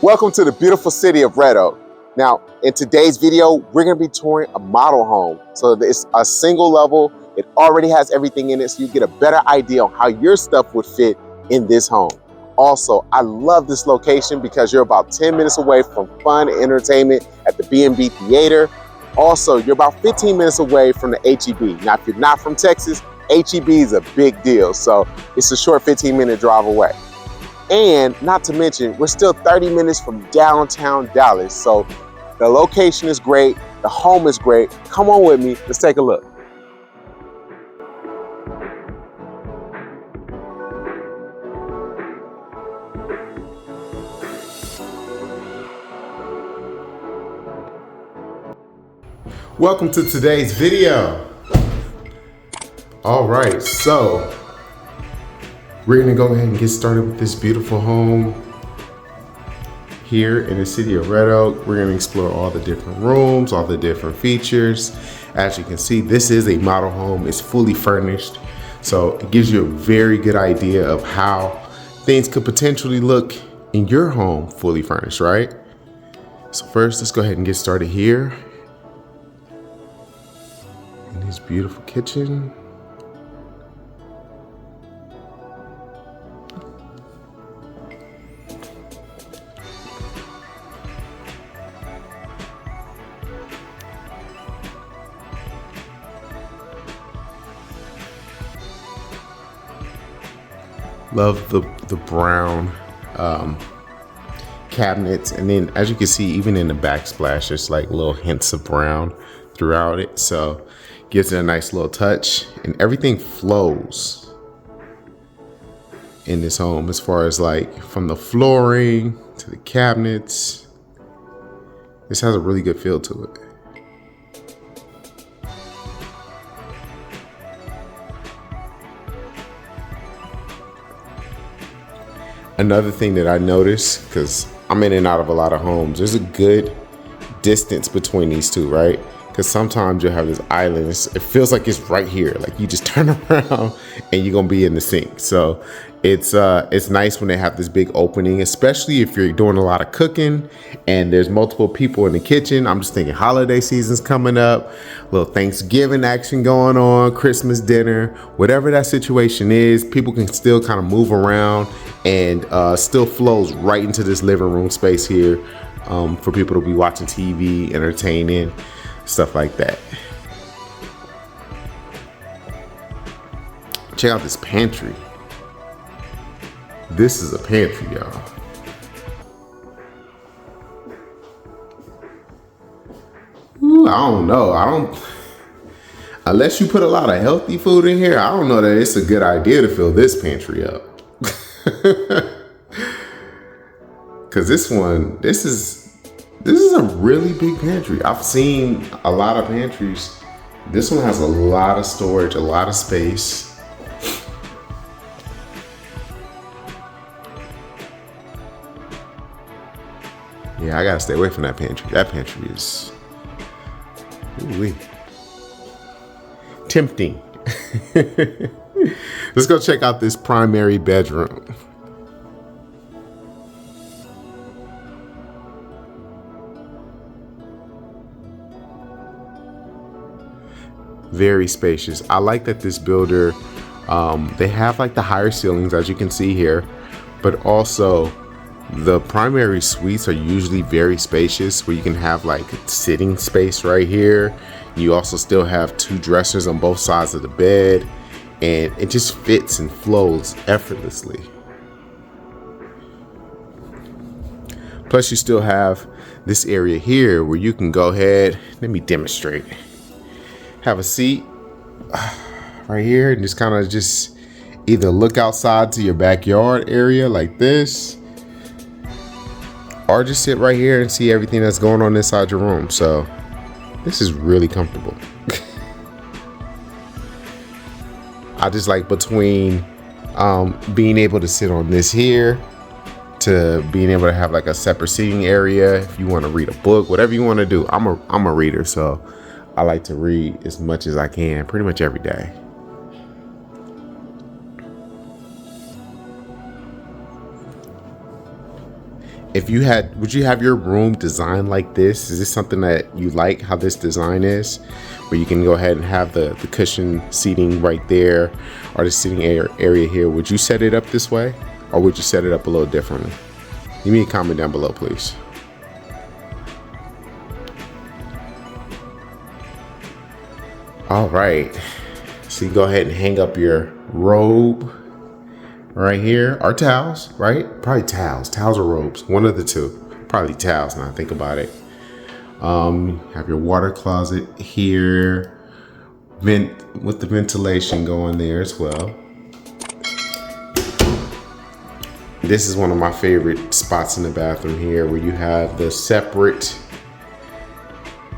Welcome to the beautiful city of Red Oak. Now, in today's video, we're gonna be touring a model home. So it's a single level, it already has everything in it, so you get a better idea on how your stuff would fit in this home. Also, I love this location because you're about 10 minutes away from fun and entertainment at the B&B Theater. Also, you're about 15 minutes away from the H-E-B. Now, if you're not from Texas, H-E-B is a big deal, so it's a short 15-minute drive away. And not to mention, we're still 30 minutes from downtown Dallas. So the location is great, the home is great. Come on with me, let's take a look. Welcome to today's video. All right, so we're gonna go ahead and get started with this beautiful home here in the city of Red Oak. We're gonna explore all the different rooms, all the different features. As you can see, this is a model home. It's fully furnished. So it gives you a very good idea of how things could potentially look in your home fully furnished, right? So first, let's go ahead and get started here in this beautiful kitchen. Love the brown cabinets, and then as you can see, even in the backsplash, there's like little hints of brown throughout it, so gives it a nice little touch. And everything flows in this home as far as like from the flooring to the cabinets. This has a really good feel to it. Another thing that I noticed, because I'm in and out of a lot of homes, there's a good distance between these two, right? Because sometimes you'll have this island, it feels like it's right here. Like you just turn around and you're gonna be in the sink. So it's nice when they have this big opening, especially if you're doing a lot of cooking and there's multiple people in the kitchen. I'm just thinking holiday season's coming up, little Thanksgiving action going on, Christmas dinner, whatever that situation is, people can still kind of move around and still flows right into this living room space here for people to be watching TV, entertaining, stuff like that. Check out this pantry. This is a pantry, y'all. Ooh, I don't know. Unless you put a lot of healthy food in here, I don't know that it's a good idea to fill this pantry up. Cause this is a really big pantry. I've seen a lot of pantries. This one has a lot of storage, a lot of space. Yeah, I gotta stay away from that pantry. That pantry is ooh-wee, tempting. Let's go check out this primary bedroom. Very spacious. I like that this builder, they have like the higher ceilings, as you can see here, but also the primary suites are usually very spacious, where you can have like sitting space right here. You also still have two dressers on both sides of the bed, and it just fits and flows effortlessly. Plus you still have this area here where you can go ahead, let me demonstrate. Have a seat right here and just kind of just either look outside to your backyard area like this, or just sit right here and see everything that's going on inside your room. So this is really comfortable. I just like between being able to sit on this here to being able to have like a separate seating area if you want to read a book, whatever you want to do. I'm a reader, so I like to read as much as I can pretty much every day. if you had, would you have your room designed like this? Is this something that you like, how this design is, where you can go ahead and have the cushion seating right there, or the seating area here? Would you set it up this way, or would you set it up a little differently? Leave me a comment down below, please. All right, so you can go ahead and hang up your robe right here, or towels, right? Probably towels or robes, one of the two. Probably towels now I think about it. Have your water closet here, vent with the ventilation going there as well. This is one of my favorite spots in the bathroom here, where you have the separate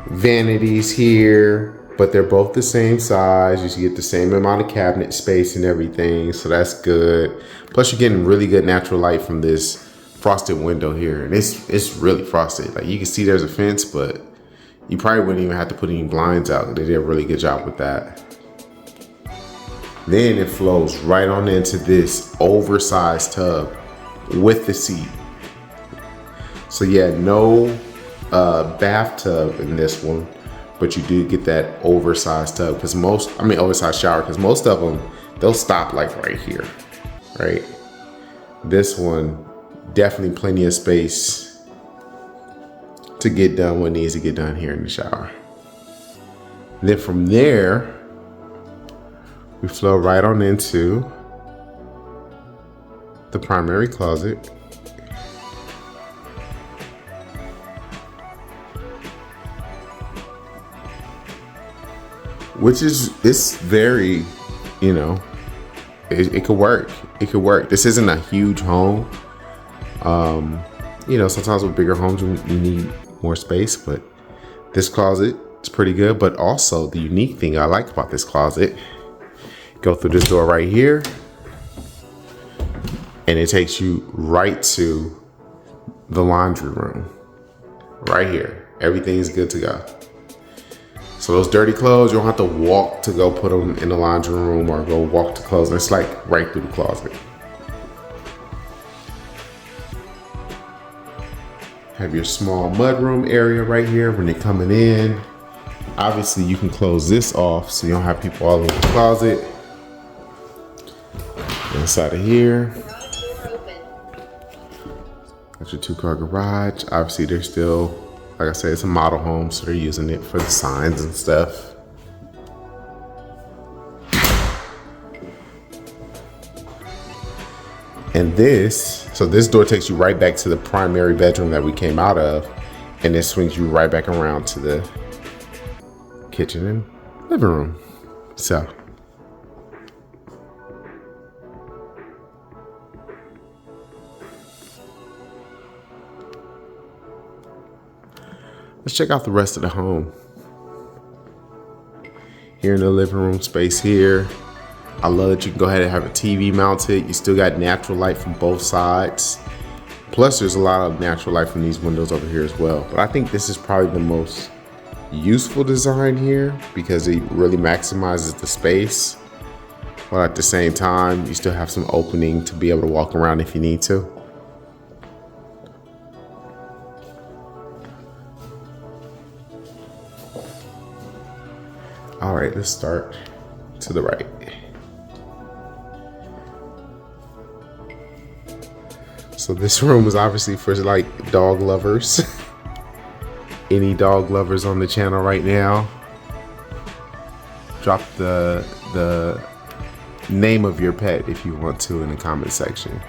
vanities here, but they're both the same size. You get the same amount of cabinet space and everything, so that's good. Plus you're getting really good natural light from this frosted window here, and it's really frosted. Like, you can see there's a fence, but you probably wouldn't even have to put any blinds out. They did a really good job with that. Then it flows right on into this oversized tub with the seat. So yeah, no bathtub in this one, but you do get that oversized tub, because oversized shower, because most of them, they'll stop like right here, right? This one, definitely plenty of space to get done what needs to get done here in the shower. And then from there, we flow right on into the primary closet. Which is, it's very, you know, it could work. It could work. This isn't a huge home. You know, sometimes with bigger homes, you need more space, but this closet is pretty good. But also the unique thing I like about this closet, go through this door right here, and it takes you right to the laundry room right here. Everything's good to go. So those dirty clothes, you don't have to walk to go put them in the laundry room, or go walk to clothes. It's like right through the closet. Have your small mudroom area right here when they're coming in. Obviously you can close this off so you don't have people all over the closet. Inside of here, got your 2-car garage. Obviously they're still, like I said, it's a model home, so they're using it for the signs and stuff. And this door takes you right back to the primary bedroom that we came out of, and it swings you right back around to the kitchen and living room. So let's check out the rest of the home. Here in the living room space here, I love that you can go ahead and have a TV mounted. You still got natural light from both sides. Plus there's a lot of natural light from these windows over here as well. But I think this is probably the most useful design here, because it really maximizes the space, while at the same time you still have some opening to be able to walk around if you need to. All right, let's start to the right. So this room is obviously for like dog lovers. Any dog lovers on the channel right now, drop the name of your pet if you want to in the comment section,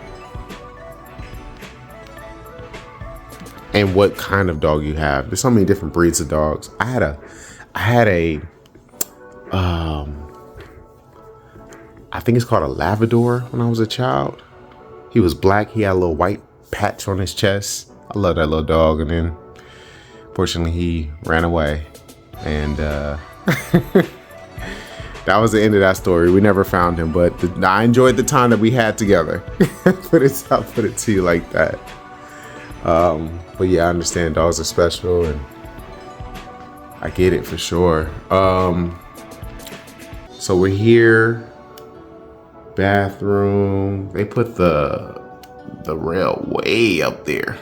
and what kind of dog you have. There's so many different breeds of dogs. I had a I think it's called a Labrador when I was a child. He was black. He had a little white patch on his chest. I love that little dog. And then fortunately he ran away, and that was the end of that story. We never found him, but I enjoyed the time that we had together. I'll put it to you like that. But yeah, I understand dogs are special, and I get it for sure. So we're here, bathroom. They put the rail way up there.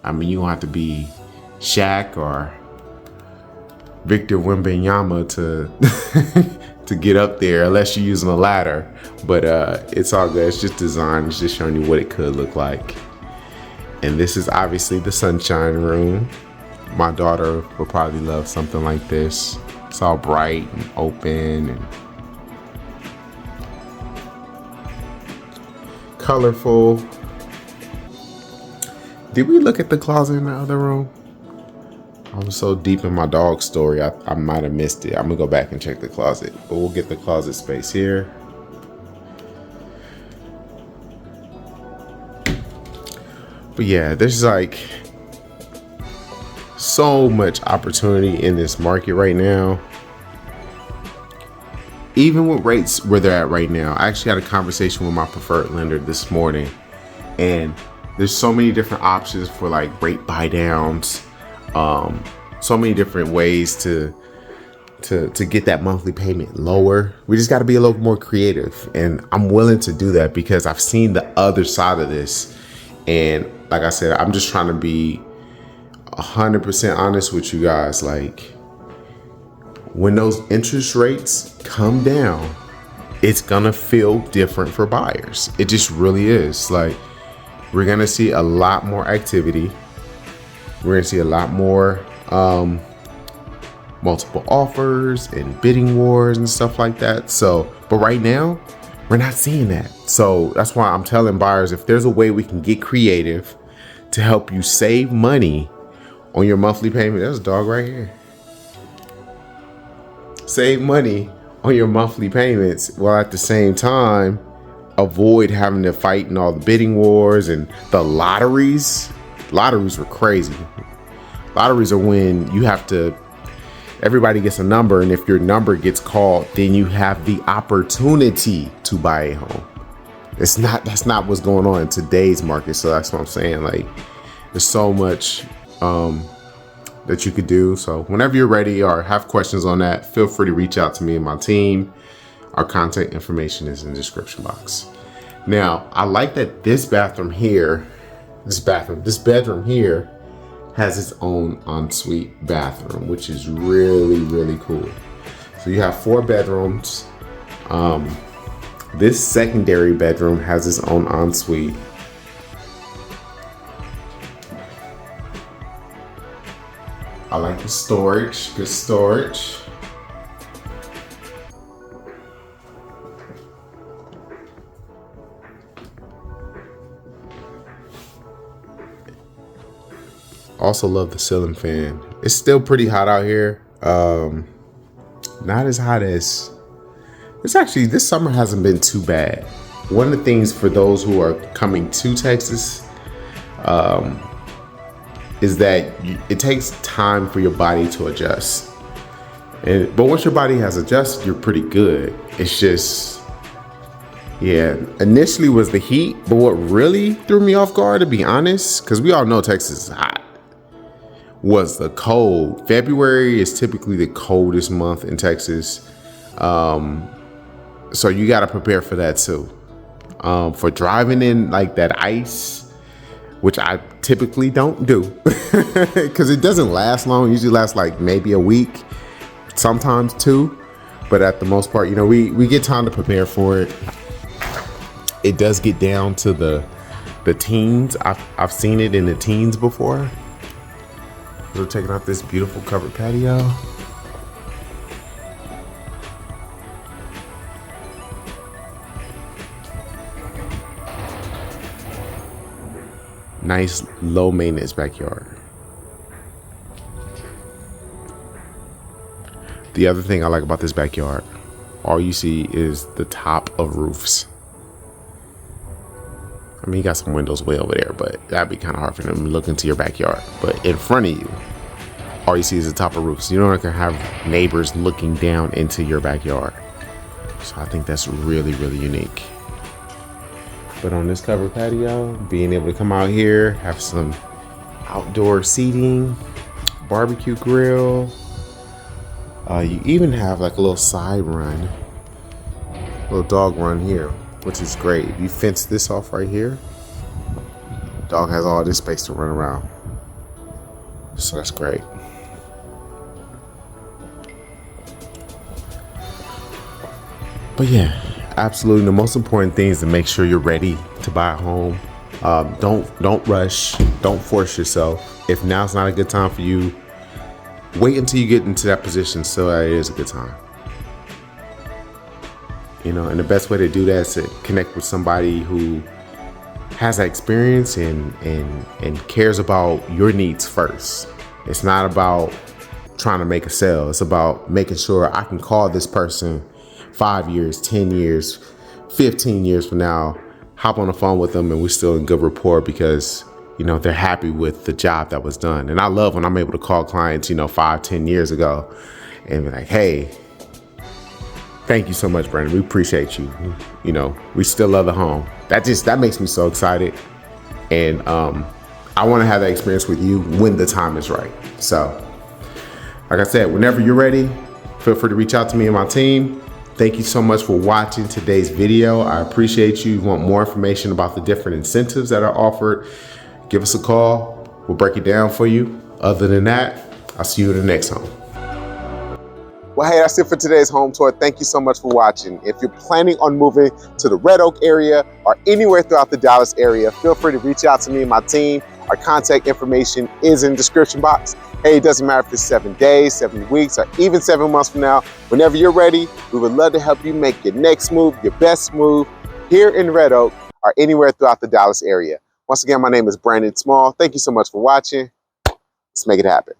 I mean, you don't have to be Shaq or Victor Wembanyama to get up there unless you're using a ladder. But it's all good. It's just design. It's just showing you what it could look like. And this is obviously the sunshine room. My daughter would probably love something like this. It's all bright and open and colorful. Did we look at the closet in the other room? I was so deep in my dog story, I might have missed it. I'm gonna go back and check the closet, but we'll get the closet space here. But yeah, there's like so much opportunity in this market right now. Even with rates where they're at right now, I actually had a conversation with my preferred lender this morning, and there's so many different options for like rate buy downs. So many different ways to get that monthly payment lower. We just got to be a little more creative, and I'm willing to do that because I've seen the other side of this. And like I said, I'm just trying to be 100% honest with you guys. Like, when those interest rates come down, it's gonna feel different for buyers. It just really is. Like, we're gonna see a lot more activity. We're gonna see a lot more multiple offers and bidding wars and stuff like that. So, but right now, we're not seeing that. So that's why I'm telling buyers, if there's a way we can get creative to help you save money on your monthly payment, there's a dog right here. Save money on your monthly payments while at the same time avoid having to fight in all the bidding wars and the lotteries. Lotteries were crazy. Lotteries are when you have to, everybody gets a number, and if your number gets called, then you have the opportunity to buy a home. That's not what's going on in today's market. So that's what I'm saying. Like, there's so much that you could do. So whenever you're ready or have questions on that, feel free to reach out to me and my team. Our contact information is in the description box. Now, I like that this bedroom here has its own ensuite bathroom, which is really, really cool. So you have 4 bedrooms. This secondary bedroom has its own ensuite. I like the storage, good storage. Also love the ceiling fan. It's still pretty hot out here. Not as hot as, it's actually, this summer hasn't been too bad. One of the things for those who are coming to Texas is that it takes time for your body to adjust. But once your body has adjusted, you're pretty good. It's just, yeah, initially was the heat, but what really threw me off guard, to be honest, because we all know Texas is hot, was the cold. February is typically the coldest month in Texas. So you got to prepare for that too. For driving in like that ice, which I typically don't do because it doesn't last long. It usually lasts like maybe a week, sometimes 2. But at the most part, you know, we get time to prepare for it. It does get down to the teens. I've seen it in the teens before. We're checking out this beautiful covered patio. Nice low maintenance backyard. The other thing I like about this backyard, all you see is the top of roofs. I mean, you got some windows way over there, but that'd be kind of hard for them to look into your backyard. But in front of you, all you see is the top of roofs. You don't have neighbors looking down into your backyard. So I think that's really, really unique. But on this covered patio, being able to come out here, have some outdoor seating, barbecue grill. You even have like a little side run, little dog run here, which is great. If you fence this off right here, dog has all this space to run around. So that's great. But yeah, absolutely. The most important thing is to make sure you're ready to buy a home. Don't rush. Don't force yourself. If now's not a good time for you, wait until you get into that position so that it is a good time. You know, and the best way to do that is to connect with somebody who has that experience and cares about your needs first. It's not about trying to make a sale. It's about making sure I can call this person 5 years, 10 years, 15 years from now, hop on the phone with them and we're still in good rapport because, you know, they're happy with the job that was done. And I love when I'm able to call clients, you know, 5, 10 years ago and be like, hey, thank you so much, Brandon. We appreciate you. You know, we still love the home. That makes me so excited. And I want to have that experience with you when the time is right. So, like I said, whenever you're ready, feel free to reach out to me and my team. Thank you so much for watching today's video. I appreciate you. If you want more information about the different incentives that are offered, give us a call. We'll break it down for you. Other than that, I'll see you in the next home. Well, hey, that's it for today's home tour. Thank you so much for watching. If you're planning on moving to the Red Oak area or anywhere throughout the Dallas area, feel free to reach out to me and my team. Our contact information is in the description box. Hey, it doesn't matter if it's 7 days, 7 weeks, or even 7 months from now. Whenever you're ready, we would love to help you make your next move, your best move here in Red Oak or anywhere throughout the Dallas area. Once again, my name is Brandon Small. Thank you so much for watching. Let's make it happen.